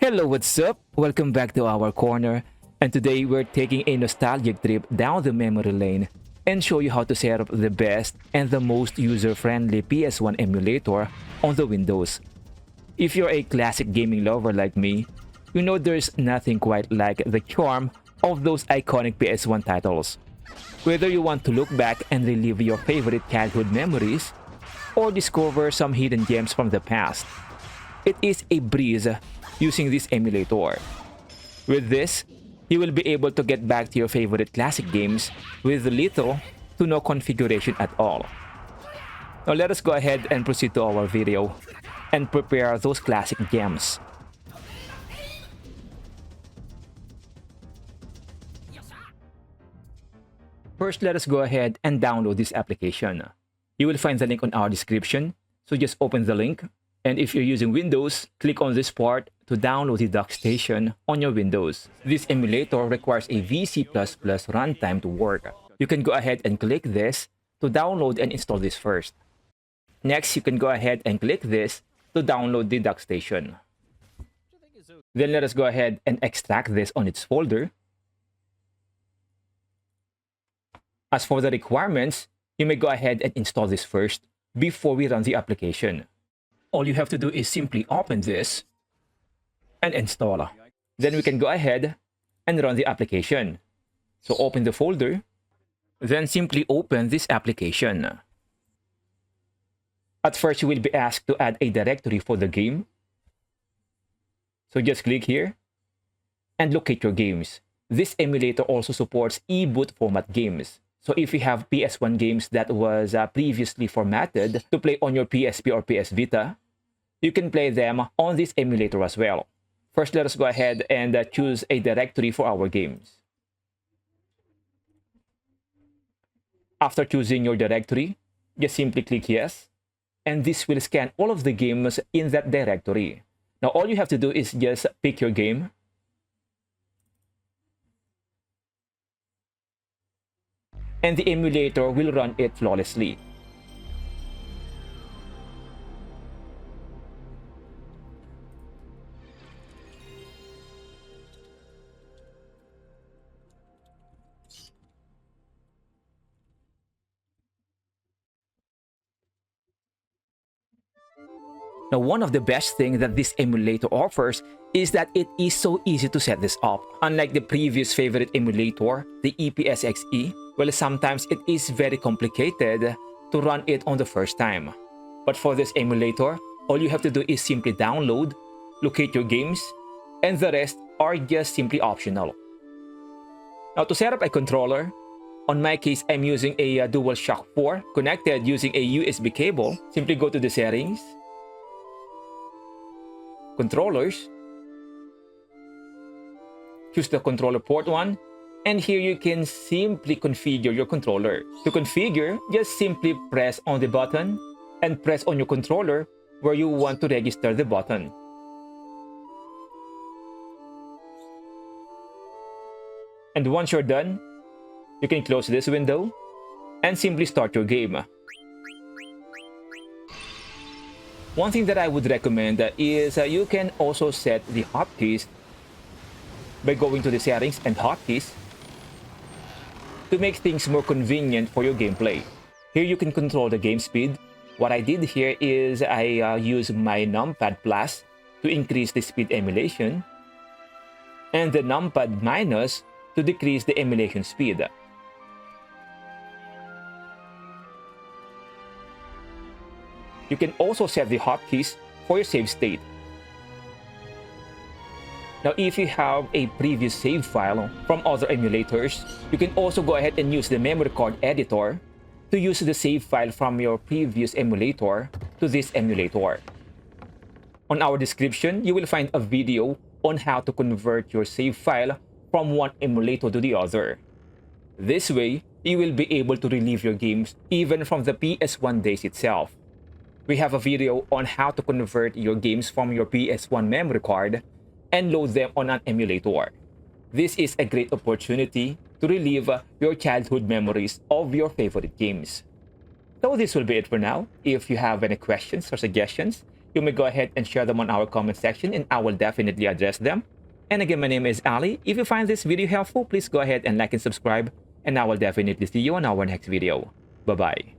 Hello, what's up? Welcome back to our corner. And today we're taking a nostalgic trip down the memory lane and show you how to set up the best and the most user-friendly PS1 emulator on the Windows. If you're a classic gaming lover like me, you know there's nothing quite like the charm of those iconic PS1 titles. Whether you want to look back and relive your favorite childhood memories or discover some hidden gems from the past, it is a breeze using this emulator. With this, you will be able to get back to your favorite classic games with little to no configuration at all. Now let us go ahead and proceed to our video and prepare those classic gems. First, let us go ahead and download this application. You will find the link on our description, so just open the link. And if you're using Windows, click on this part to download the Duckstation on your Windows. This emulator requires a VC++ runtime to work. You can go ahead and click this to download and install this first. Next, you can go ahead and click this to download the Duckstation. Then let us go ahead and extract this on its folder. As for the requirements, you may go ahead and install this first before we run the application. All you have to do is simply open this and install. Then we can go ahead and run the application. So open the folder, then simply open this application. At first, you will be asked to add a directory for the game. So just click here and locate your games. This emulator also supports e-boot format games. So if you have PS1 games that was previously formatted to play on your PSP or PS Vita, you can play them on this emulator as well. First, let us go ahead and choose a directory for our games. After choosing your directory, just simply click yes, and this will scan all of the games in that directory. Now, all you have to do is just pick your game. And the emulator will run it flawlessly. Now, one of the best things that this emulator offers is that it is so easy to set this up. Unlike the previous favorite emulator, the EPSXE, well, sometimes it is very complicated to run it on the first time. But for this emulator, all you have to do is simply download, locate your games, and the rest are just simply optional. Now, to set up a controller, on my case, I'm using a DualShock 4 connected using a USB cable. Simply go to the settings, controllers, choose the controller port 1, and here you can simply configure your controller. To configure, just simply press on the button and press on your controller where you want to register the button. And once you're done, you can close this window and simply start your game. One thing that I would recommend is you can also set the hotkeys by going to the settings and hotkeys to make things more convenient for your gameplay. Here you can control the game speed. What I did here is I use my numpad plus to increase the speed emulation and the numpad minus to decrease the emulation speed. You can also set the hotkeys for your save state. Now, if you have a previous save file from other emulators, you can also go ahead and use the memory card editor to use the save file from your previous emulator to this emulator. On our description, you will find a video on how to convert your save file from one emulator to the other. This way, you will be able to relive your games even from the PS1 days itself. We have a video on how to convert your games from your PS1 memory card and load them on an emulator. This is a great opportunity to relive your childhood memories of your favorite games. So this will be it for now. If you have any questions or suggestions, you may go ahead and share them on our comment section and I will definitely address them. And again, my name is Ali. If you find this video helpful, please go ahead and like and subscribe, and I will definitely see you on our next video. Bye-bye.